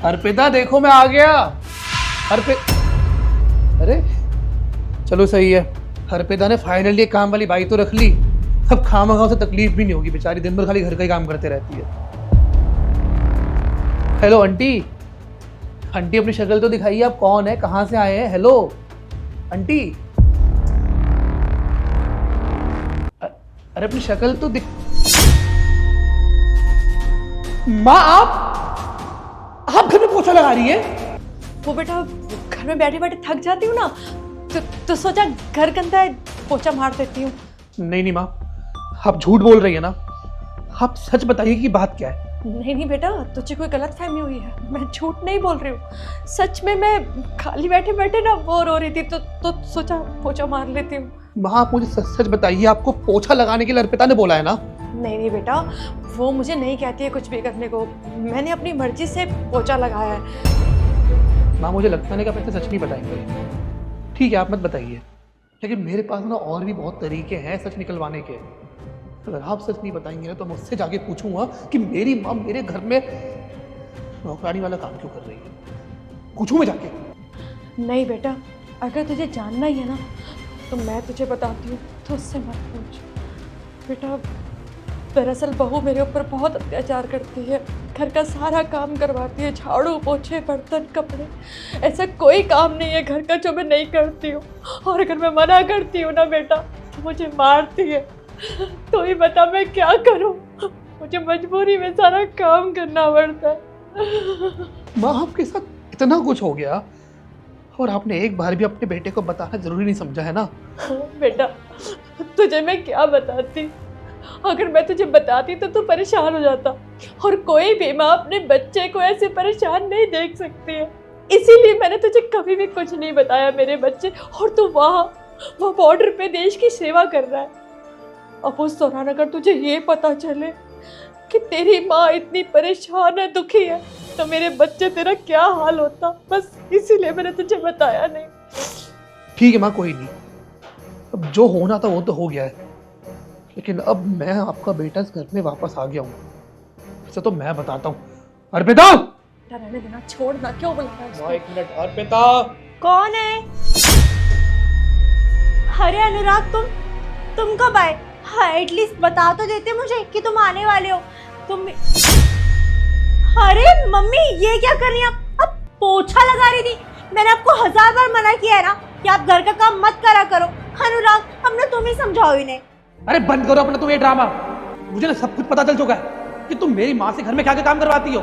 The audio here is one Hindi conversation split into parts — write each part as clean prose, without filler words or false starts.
अर्पिता देखो मैं आ गया। अरे चलो सही है, अर्पिता ने फाइनली एक काम वाली बाई तो रख ली। अब खामखा से तकलीफ भी नहीं होगी, बेचारी दिन भर खाली घर का ही काम करते रहती है। हेलो आंटी, आंटी अपनी शक्ल तो दिखाइए, आप कौन है, कहाँ से आए हैं? हेलो आंटी, अरे अपनी शक्ल तो दिख। माँ आप घर में पोछा लगा रही है? वो बेटा घर में बैठे बैठे थक जाती हूँ ना, तो सोचा घर गंदा है पोछा मार देती हूँ। नहीं माँ, आप झूठ बोल रही है ना, आप सच बताइए कि बात क्या है। नहीं बेटा, तुझे कोई गलत फहमी हुई है, मैं झूठ नहीं बोल रही हूँ। सच में मैं खाली बैठे बैठे ना बोर हो रही थी, तो सोचा पोछा मार लेती हूँ। माँ आप मुझे सच सच बताइए, आपको पोछा लगाने के लिए अर्पिता ने बोला है ना? नहीं बेटा, वो मुझे नहीं कहती है कुछ भी करने को, मैंने अपनी मर्जी से पोछा लगाया है। माँ मुझे लगता नहीं कि आप ऐसे सच नहीं बताएंगे। ठीक है आप मत बताइए, लेकिन मेरे पास ना और भी बहुत तरीके हैं सच निकलवाने के। अगर आप सच नहीं बताएंगे ना तो मैं उससे जाके पूछूंगा कि मेरी माँ मेरे घर में नौकरानी वाला काम क्यों कर रही है, पूछूं मैं जाके। नहीं बेटा, अगर तुझे जानना ही है ना तो मैं तुझे बताती हूँ, तो उससे मत पूछ। बेटा दरअसल बहू मेरे ऊपर बहुत अत्याचार करती है, घर का सारा काम करवाती है, झाड़ू पोछे बर्तन कपड़े, ऐसा कोई काम नहीं है घर का जो मैं नहीं करती हूँ। और अगर मैं मना करती हूँ ना बेटा तो मुझे मारती है। तो ही बता मैं क्या करूँ, मुझे मजबूरी में सारा काम करना पड़ता है। माँ आपके साथ इतना कुछ हो गया और आपने एक बार भी अपने बेटे को बताना जरूरी नहीं समझा है ना? बेटा तुझे मैं क्या बताती, अगर मैं तुझे बताती तो तू परेशान हो जाता, और कोई भी माँ अपने बच्चे को ऐसे परेशान नहीं देख सकती है, इसीलिए मैंने तुझे कभी भी कुछ नहीं बताया मेरे बच्चे। और तू वहाँ बॉर्डर पे देश की सेवा कर रहा है। अब उस दौरान अगर तुझे ये पता चले कि तेरी माँ इतनी परेशान है, दुखी है, तो मेरे बच्चे तेरा क्या हाल होता, बस इसीलिए मैंने तुझे बताया नहीं। ठीक है माँ, कोई नहीं, अब जो होना था वो तो हो गया है, लेकिन अब मैं आपका बेटा इस घर में वापस आ गया हूँ, इसे तो मैं बताता हूँ। अर्पिता रहने देना, छोड़ ना, क्यों बुला रहा है उसको? एक मिनट। अर्पिता कौन है? अरे अनुराग, तुम कब आए? हाँ एटलीस्ट बता तो देते मुझे कि तुम आने वाले हो। तुम अरे मम्मी ये क्या कर रही हैं आप पोछा लगा रही थी। मैंने आपको 1000 बार मना किया है ना कि आप घर का काम मत करा करो। अनुराग हमने तुम ही समझाओ इन्हें। अरे बंद करो अपना तुम ये ड्रामा, मुझे ना सब कुछ पता चल चुका है कि तुम मेरी माँ से घर में क्या क्या काम करवाती हो,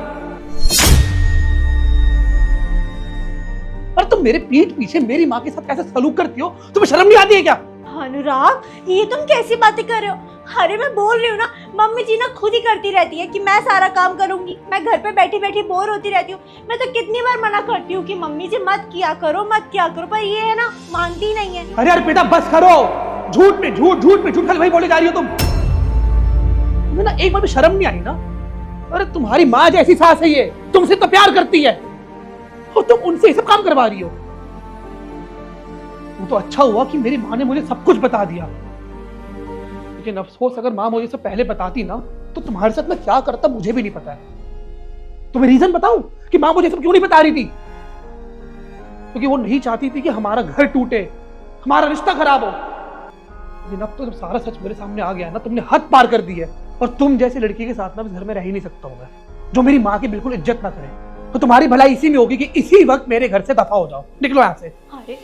और तुम मेरे पीठ पीछे मेरी माँ के साथ कैसे सलूक करती हो, तुम्हें शर्म नहीं आती है क्या? अनुराग ये तुम कैसी बातें कर रहे हो? अरे मैं बोल रही हूँ ना, मम्मी जी ना खुद ही करती रहती है कि मैं सारा काम करूंगी, मैं घर पे बैठी बैठी बोर होती रहती हूँ। मैं तो कितनी बार मना करती हूँ कि मम्मी जी मत किया करो मत किया करो, पर ये है ना मानती नहीं है। अरे यार बेटा बस करो, झूठ पे झूठ खाली वही बोले जा रही हो तुम। तुम्हें ना एक बार भी शर्म नहीं आई ना? अरे तुम्हारी माँ जैसी सास है ये, तुमसे तो प्यार करती है और तुम उनसे ये सब काम करवा रही हो। वो तो अच्छा हुआ कि मेरी माँ ने मुझे सब कुछ बता दिया, लेकिन अफसोस अगर माँ मुझे सब पहले बताती ना तो तुम्हारे साथ मैं क्या करता मुझे भी नहीं पता है। तुम्हें रीजन बताऊं कि माँ मुझे सब क्यों नहीं बता रही थी? क्योंकि वो नहीं चाहती थी कि हमारा घर टूटे, हमारा रिश्ता खराब हो। लेकिन अब तो जब सारा सच मेरे सामने आ गया है ना, तुमने हद पार कर दी है, और तुम जैसी लड़की के साथ ना इस घर में रह ही नहीं सकता हूं मैं, जो मेरी माँ की बिल्कुल इज्जत ना करे। तो तुम्हारी भलाई इसी में होगी कि इसी वक्त मेरे घर से दफा हो जाओ, निकलो यहाँ से। अरे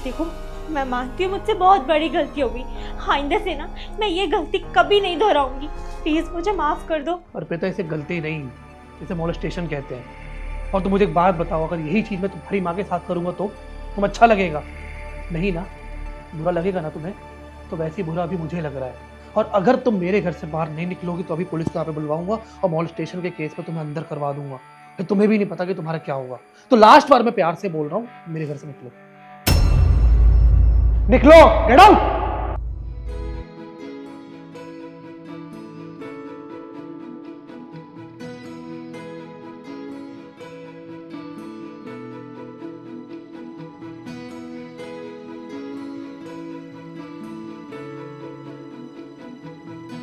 देखो मैं मानती हूँ मुझसे बहुत बड़ी गलती होगी, आइंदा से ना मैं ये गलती कभी नहीं दोहराऊंगी, प्लीज मुझे माफ कर दो। अर्पिता इसे गलती नहीं, इसे मोलेस्टेशन कहते हैं। और तुम मुझे एक बात बताओ, अगर यही चीज मैं तुम्हारी माँ के साथ करूंगा तो तुम अच्छा लगेगा? नहीं ना, बुरा लगेगा ना तुम्हें? तो वैसे ही बुरा अभी मुझे लग रहा है। और अगर तुम मेरे घर से बाहर नहीं निकलोगी तो अभी पुलिस को यहाँ पे बुलवाऊंगा और मोलेस्टेशन के केस में तुम्हें अंदर करवा दूंगा, फिर तुम्हें भी नहीं पता कि तुम्हारा क्या होगा। तो लास्ट बार मैं प्यार से बोल रहा हूँ, मेरे घर से निकलो, निकलो, गेट आउट।